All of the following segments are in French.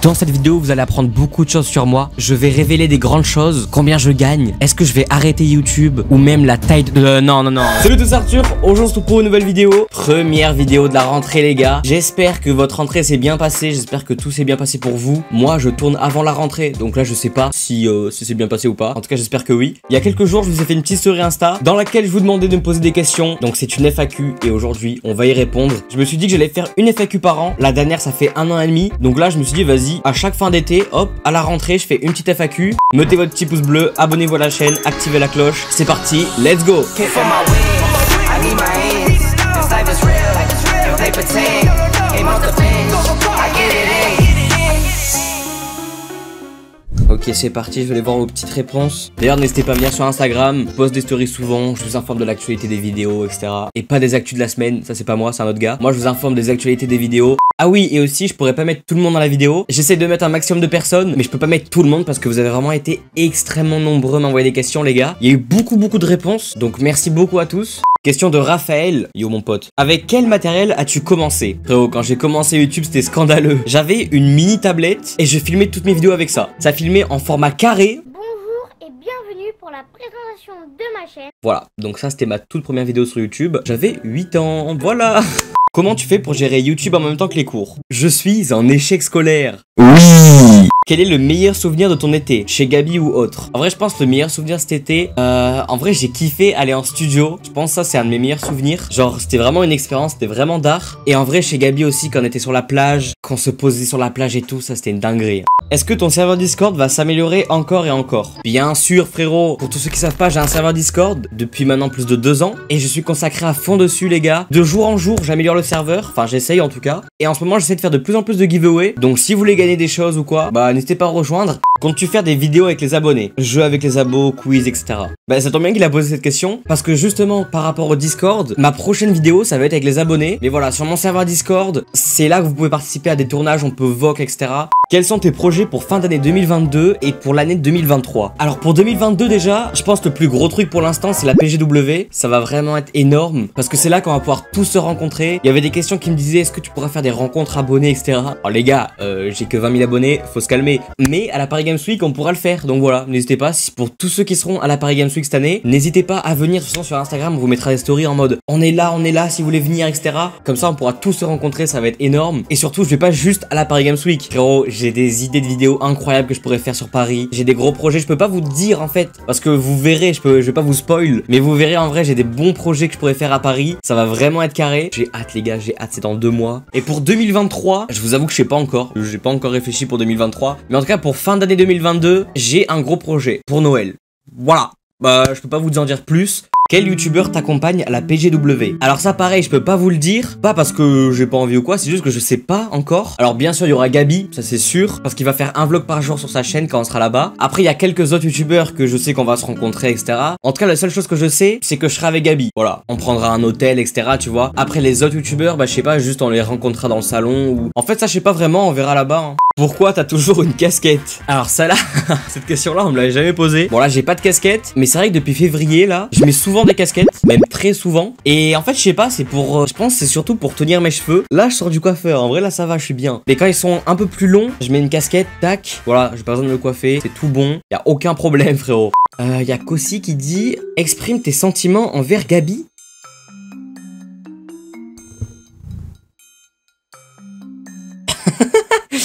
Dans cette vidéo, vous allez apprendre beaucoup de choses sur moi. Je vais révéler des grandes choses, combien je gagne, est-ce que je vais arrêter YouTube ou même la taille de... Non. Salut tous, Arthur, aujourd'hui on se retrouve pour une nouvelle vidéo. Première vidéo de la rentrée les gars. J'espère que votre rentrée s'est bien passée, j'espère que tout s'est bien passé pour vous. Moi je tourne avant la rentrée, donc là je sais pas si c'est bien passé ou pas. En tout cas j'espère que oui. Il y a quelques jours je vous ai fait une petite story Insta dans laquelle je vous demandais de me poser des questions. Donc c'est une FAQ et aujourd'hui on va y répondre. Je me suis dit que j'allais faire une FAQ par an. La dernière ça fait 1 an et demi. Donc là je me suis dit vas-y, à chaque fin d'été, hop, à la rentrée je fais une petite FAQ. Mettez votre petit pouce bleu, abonnez-vous à la chaîne, activez la cloche. C'est parti, let's go. Ok, c'est parti, je vais aller voir vos petites réponses. D'ailleurs, n'hésitez pas à venir sur Instagram, je poste des stories souvent, je vous informe de l'actualité des vidéos, etc. Et pas des actus de la semaine, ça c'est pas moi, c'est un autre gars. Moi je vous informe des actualités des vidéos. Ah oui, et aussi, je pourrais pas mettre tout le monde dans la vidéo. J'essaie de mettre un maximum de personnes, mais je peux pas mettre tout le monde parce que vous avez vraiment été extrêmement nombreux à m'envoyer des questions, les gars. Il y a eu beaucoup de réponses, donc merci beaucoup à tous. Question de Raphaël. Yo mon pote. Avec quel matériel as-tu commencé? Frérot, quand j'ai commencé YouTube, c'était scandaleux. J'avais une mini tablette et je filmais toutes mes vidéos avec ça. Ça filmait en format carré. Bonjour et bienvenue pour la présentation de ma chaîne. Voilà, donc ça c'était ma toute première vidéo sur YouTube. J'avais 8 ans, voilà. Comment tu fais pour gérer YouTube en même temps que les cours? Je suis un échec scolaire. Oui. Quel est le meilleur souvenir de ton été? Chez Gabi ou autre? En vrai, je pense que le meilleur souvenir cet été, en vrai, j'ai kiffé aller en studio. Je pense que ça, c'est un de mes meilleurs souvenirs. Genre, c'était vraiment une expérience, c'était vraiment d'art. Et en vrai, chez Gabi aussi, quand on était sur la plage, qu'on se posait sur la plage et tout, ça, c'était une dinguerie. Est-ce que ton serveur Discord va s'améliorer encore et encore? Bien sûr, frérot. Pour tous ceux qui savent pas, j'ai un serveur Discord depuis maintenant plus de 2 ans. Et je suis consacré à fond dessus, les gars. De jour en jour, j'améliore le serveur. Enfin, j'essaye en tout cas. Et en ce moment, j'essaie de faire de plus en plus de giveaways. Donc, si vous voulez gagner des choses ou quoi, bah, n'hésitez pas à rejoindre. Comptes-tu faire des vidéos avec les abonnés? Jeux avec les abos, quiz, etc. Bah, ça tombe bien qu'il a posé cette question. Parce que justement, par rapport au Discord, ma prochaine vidéo, ça va être avec les abonnés. Mais voilà, sur mon serveur Discord, c'est là que vous pouvez participer à des tournages, on peut voc, etc. Quels sont tes projets pour fin d'année 2022 et pour l'année 2023? Alors pour 2022 déjà, je pense que le plus gros truc pour l'instant c'est la PGW. Ça va vraiment être énorme parce que c'est là qu'on va pouvoir tous se rencontrer. Il y avait des questions qui me disaient est-ce que tu pourras faire des rencontres abonnés, etc. Alors les gars, j'ai que 20 000 abonnés, faut se calmer. Mais à la Paris Games Week on pourra le faire. Donc voilà, n'hésitez pas, pour tous ceux qui seront à la Paris Games Week cette année, n'hésitez pas à venir. De toute façon sur Instagram on vous mettra des stories en mode on est là si vous voulez venir, etc. Comme ça on pourra tous se rencontrer, ça va être énorme. Et surtout je vais pas juste à la Paris Games Week. Frérot, j'ai des idées de vidéos incroyables que je pourrais faire sur Paris. J'ai des gros projets, je peux pas vous dire en fait parce que vous verrez, je vais pas vous spoil, mais vous verrez en vrai, j'ai des bons projets que je pourrais faire à Paris. Ça va vraiment être carré. J'ai hâte les gars, j'ai hâte, c'est dans 2 mois. Et pour 2023, je vous avoue que je sais pas encore. J'ai pas encore réfléchi pour 2023, mais en tout cas pour fin d'année 2022, j'ai un gros projet pour Noël. Voilà. Bah, je peux pas vous en dire plus. Quel youtubeur t'accompagne à la PGW? Alors ça pareil, je peux pas vous le dire, pas parce que j'ai pas envie ou quoi, c'est juste que je sais pas encore. Alors bien sûr il y aura Gabi, ça c'est sûr, parce qu'il va faire un vlog par jour sur sa chaîne quand on sera là-bas. Après il y a quelques autres youtubeurs que je sais qu'on va se rencontrer, etc. En tout cas la seule chose que je sais, c'est que je serai avec Gabi. Voilà, on prendra un hôtel, etc. Tu vois. Après les autres youtubeurs, bah je sais pas, juste on les rencontrera dans le salon ou... En fait ça je sais pas vraiment, on verra là-bas. Hein. Pourquoi t'as toujours une casquette? Alors ça là, cette question-là on me l'avait jamais posée. Bon là j'ai pas de casquette, mais c'est vrai que depuis février là, je mets souvent des casquettes, même très souvent. Et en fait je sais pas, c'est pour, je pense c'est surtout pour tenir mes cheveux. Là je sors du coiffeur, en vrai là ça va, je suis bien. Mais quand ils sont un peu plus longs, je mets une casquette, tac, voilà, j'ai pas besoin de me coiffer, c'est tout bon, y a aucun problème frérot. Y a Kossi qui dit exprime tes sentiments envers Gabi.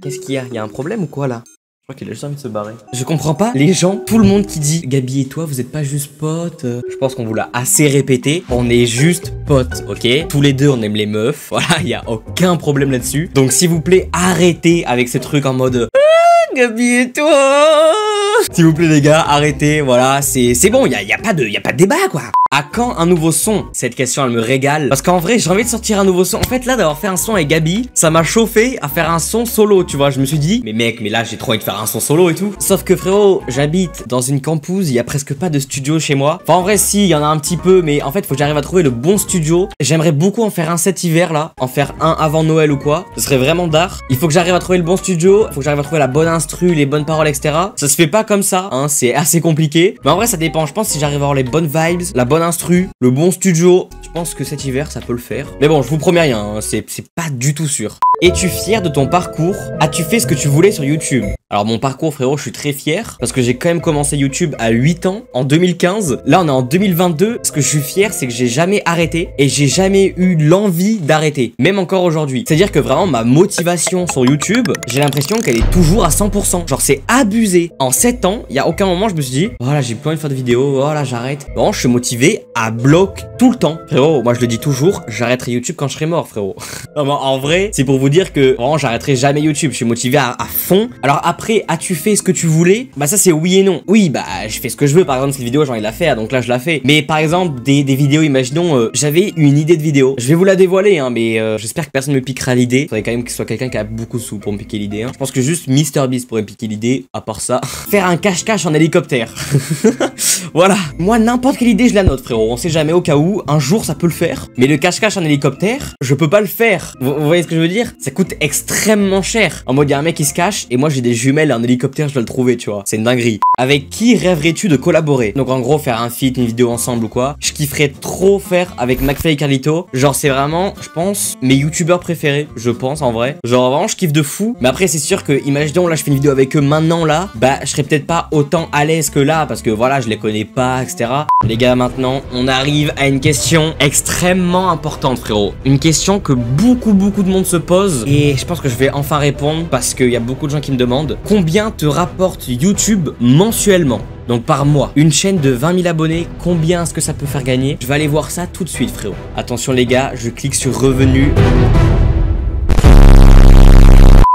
Qu'est-ce qu'il y a? Il y a un problème ou quoi là? Je crois qu'il a juste envie de se barrer. Je comprends pas les gens, tout le monde qui dit Gabi et toi vous êtes pas juste potes. Je pense qu'on vous l'a assez répété. On est juste potes, ok? Tous les deux on aime les meufs. Voilà, il y a aucun problème là-dessus. Donc s'il vous plaît, arrêtez avec ce truc en mode Gabi et toi. S'il vous plaît les gars, arrêtez. Voilà, c'est bon, y a pas de débat quoi. À quand un nouveau son? Cette question elle me régale. Parce qu'en vrai j'ai envie de sortir un nouveau son. En fait là d'avoir fait un son avec Gabi, ça m'a chauffé à faire un son solo, tu vois. Je me suis dit mais mec, mais là j'ai trop envie de faire un son solo et tout. Sauf que frérot, j'habite dans une campus, il y a presque pas de studio chez moi. Enfin en vrai si, il y en a un petit peu, mais en fait faut que j'arrive à trouver le bon studio. J'aimerais beaucoup en faire un cet hiver là, en faire un avant Noël ou quoi. Ce serait vraiment d'art. Il faut que j'arrive à trouver le bon studio, il faut que j'arrive à trouver la bonne instru, les bonnes paroles, etc. Ça se fait pas comme ça, hein, c'est assez compliqué. Mais en vrai ça dépend, je pense si j'arrive à avoir les bonnes vibes, la bonne instru, le bon studio, je pense que cet hiver ça peut le faire. Mais bon, je vous promets rien, hein, c'est pas du tout sûr. Es-tu fier de ton parcours? As-tu fait ce que tu voulais sur YouTube? Alors mon parcours frérot, je suis très fier parce que j'ai quand même commencé YouTube à 8 ans en 2015. Là on est en 2022. Ce que je suis fier, c'est que j'ai jamais arrêté et j'ai jamais eu l'envie d'arrêter, même encore aujourd'hui. C'est-à-dire que vraiment ma motivation sur YouTube, j'ai l'impression qu'elle est toujours à 100%. Genre c'est abusé. En 7 ans, il y a aucun moment je me suis dit voilà, j'ai plus envie de faire de vidéos, voilà, j'arrête. Bon, je suis motivé à bloc tout le temps. Frérot, moi je le dis toujours, j'arrêterai YouTube quand je serai mort, frérot. Non, mais en vrai, c'est pour vous dire que vraiment j'arrêterai jamais YouTube. Je suis motivé à fond. Alors après, as-tu fait ce que tu voulais? Bah ça c'est oui et non. Oui, bah je fais ce que je veux. Par exemple, cette vidéo j'ai envie de la faire, donc là je la fais. Mais par exemple, des vidéos, imaginons, j'avais une idée de vidéo. Je vais vous la dévoiler, hein, mais j'espère que personne me piquera l'idée. Il faudrait quand même que ce soit quelqu'un qui a beaucoup de sous pour me piquer l'idée. Hein. Je pense que juste MrBeast pourrait me piquer l'idée. À part ça, faire un cache-cache en hélicoptère. Voilà. Moi, n'importe quelle idée, je la note, frérot. On sait jamais, au cas où, un jour ça peut le faire. Mais le cache-cache en hélicoptère, je peux pas le faire. Vous voyez ce que je veux dire? Ça coûte extrêmement cher. En mode, il y a un mec qui se cache et moi j'ai des jumelles en hélicoptère, je dois le trouver, tu vois. C'est une dinguerie. Avec qui rêverais-tu de collaborer? Donc en gros, faire un feat, une vidéo ensemble ou quoi. Je kifferais trop faire avec McFly et Carlito. Genre, c'est vraiment, je pense, mes youtubeurs préférés, je pense en vrai. Genre vraiment, je kiffe de fou. Mais après, c'est sûr que, imaginons, là, je fais une vidéo avec eux maintenant, là, bah, je serais peut-être pas autant à l'aise que là, parce que voilà, je les connais pas, etc. Les gars, maintenant, on arrive à une question extrêmement importante, frérot. Une question que beaucoup de monde se pose. Et je pense que je vais enfin répondre parce qu'il y a beaucoup de gens qui me demandent combien te rapporte YouTube mensuellement? Donc par mois, une chaîne de 20 000 abonnés, combien est-ce que ça peut faire gagner? Je vais aller voir ça tout de suite, frérot. Attention les gars, je clique sur revenus.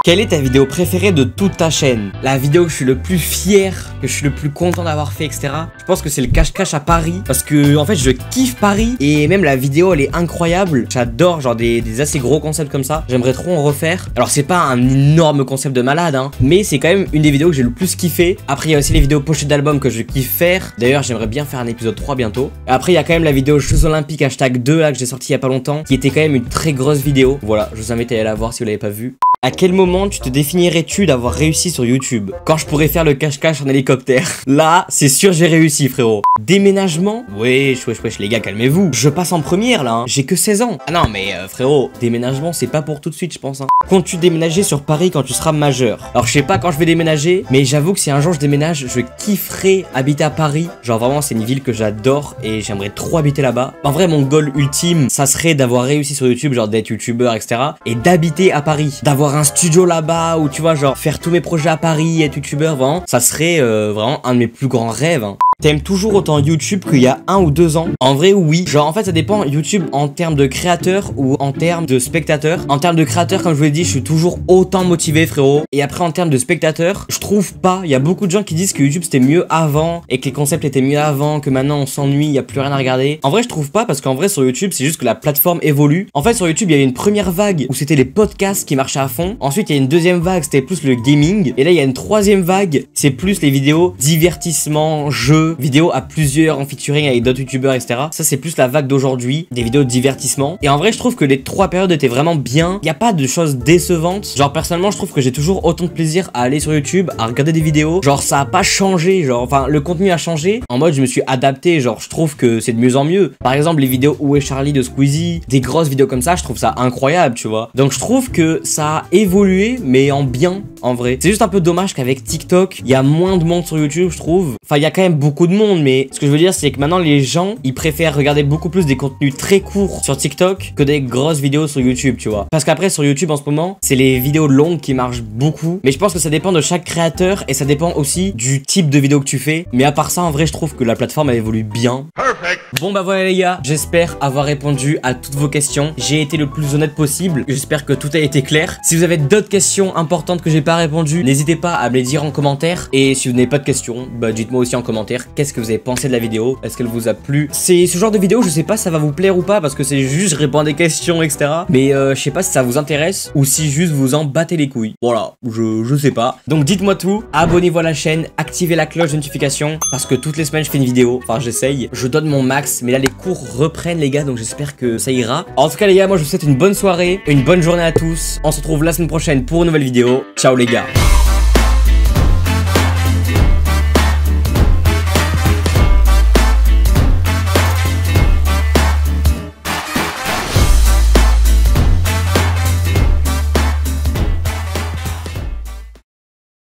Quelle est ta vidéo préférée de toute ta chaîne? La vidéo que je suis le plus fier, que je suis le plus content d'avoir fait, etc. Je pense que c'est le cache-cache à Paris. Parce que, en fait, je kiffe Paris. Et même la vidéo, elle est incroyable. J'adore, genre, des assez gros concepts comme ça. J'aimerais trop en refaire. Alors, c'est pas un énorme concept de malade, hein. Mais c'est quand même une des vidéos que j'ai le plus kiffé. Après, il y a aussi les vidéos pochettes d'albums que je kiffe faire. D'ailleurs, j'aimerais bien faire un épisode 3 bientôt. Après, il y a quand même la vidéo Jeux Olympiques #2, là, que j'ai sorti il y a pas longtemps. Qui était quand même une très grosse vidéo. Voilà, je vous invite à aller la voir si vous l'avez pas vue. À quel moment tu te définirais-tu d'avoir réussi sur YouTube? Quand je pourrais faire le cache-cache en hélicoptère. Là, c'est sûr j'ai réussi, frérot. Déménagement? Wesh, les gars, calmez-vous. Je passe en première, là, hein. J'ai que 16 ans. Ah non, mais frérot, déménagement, c'est pas pour tout de suite, je pense, hein. Comptes-tu déménager sur Paris quand tu seras majeur? Alors, je sais pas quand je vais déménager, mais j'avoue que si un jour je déménage, je kifferais habiter à Paris. Genre, vraiment, c'est une ville que j'adore et j'aimerais trop habiter là-bas. En vrai, mon goal ultime, ça serait d'avoir réussi sur YouTube, genre d'être youtubeur, etc. Et d'habiter à Paris. D'avoir un studio là-bas ou tu vois genre faire tous mes projets à Paris, être youtubeur, vraiment ça serait vraiment un de mes plus grands rêves, hein. T'aimes toujours autant YouTube qu'il y a 1 ou 2 ans? En vrai, oui. Genre, en fait, ça dépend YouTube en termes de créateurs ou en termes de spectateurs. En termes de créateurs, comme je vous l'ai dit, je suis toujours autant motivé, frérot. Et après, en termes de spectateurs, je trouve pas. Il y a beaucoup de gens qui disent que YouTube c'était mieux avant et que les concepts étaient mieux avant, que maintenant on s'ennuie, il y a plus rien à regarder. En vrai, je trouve pas parce qu'en vrai, sur YouTube, c'est juste que la plateforme évolue. En fait, sur YouTube, il y avait une première vague où c'était les podcasts qui marchaient à fond. Ensuite, il y a une deuxième vague, c'était plus le gaming. Et là, il y a une troisième vague, c'est plus les vidéos divertissement, jeux, vidéos à plusieurs en featuring avec d'autres youtubeurs, etc. Ça c'est plus la vague d'aujourd'hui, des vidéos de divertissement. Et en vrai je trouve que les 3 périodes étaient vraiment bien. Il n'y a pas de choses décevantes. Genre personnellement je trouve que j'ai toujours autant de plaisir à aller sur YouTube, à regarder des vidéos. Genre ça a pas changé, genre enfin le contenu a changé. En mode je me suis adapté, genre je trouve que c'est de mieux en mieux. Par exemple les vidéos Où est Charlie de Squeezie, des grosses vidéos comme ça, je trouve ça incroyable, tu vois. Donc je trouve que ça a évolué mais en bien en vrai. C'est juste un peu dommage qu'avec TikTok, il y a moins de monde sur YouTube, je trouve. Enfin il y a quand même beaucoup de monde, mais ce que je veux dire c'est que maintenant les gens ils préfèrent regarder beaucoup plus des contenus très courts sur TikTok que des grosses vidéos sur YouTube, tu vois. Parce qu'après sur YouTube en ce moment c'est les vidéos longues qui marchent beaucoup, mais je pense que ça dépend de chaque créateur et ça dépend aussi du type de vidéo que tu fais. Mais à part ça en vrai je trouve que la plateforme elle évolue bien. Perfect. Bon bah voilà les gars, j'espère avoir répondu à toutes vos questions. J'ai été le plus honnête possible, j'espère que tout a été clair. Si vous avez d'autres questions importantes que j'ai pas répondu, n'hésitez pas à me les dire en commentaire. Et si vous n'avez pas de questions, bah dites-moi aussi en commentaire qu'est-ce que vous avez pensé de la vidéo, est-ce qu'elle vous a plu. C'est ce genre de vidéo, je sais pas si ça va vous plaire ou pas parce que c'est juste je réponds à des questions, etc. Mais je sais pas si ça vous intéresse ou si juste vous en battez les couilles. Voilà, je sais pas. Donc dites-moi tout, abonnez-vous à la chaîne, activez la cloche de notification parce que toutes les semaines je fais une vidéo, enfin j'essaye, je donne mon max, mais là les cours reprennent les gars, donc j'espère que ça ira. En tout cas les gars, moi je vous souhaite une bonne soirée, une bonne journée à tous. On se retrouve la semaine prochaine pour une nouvelle vidéo. Ciao les gars.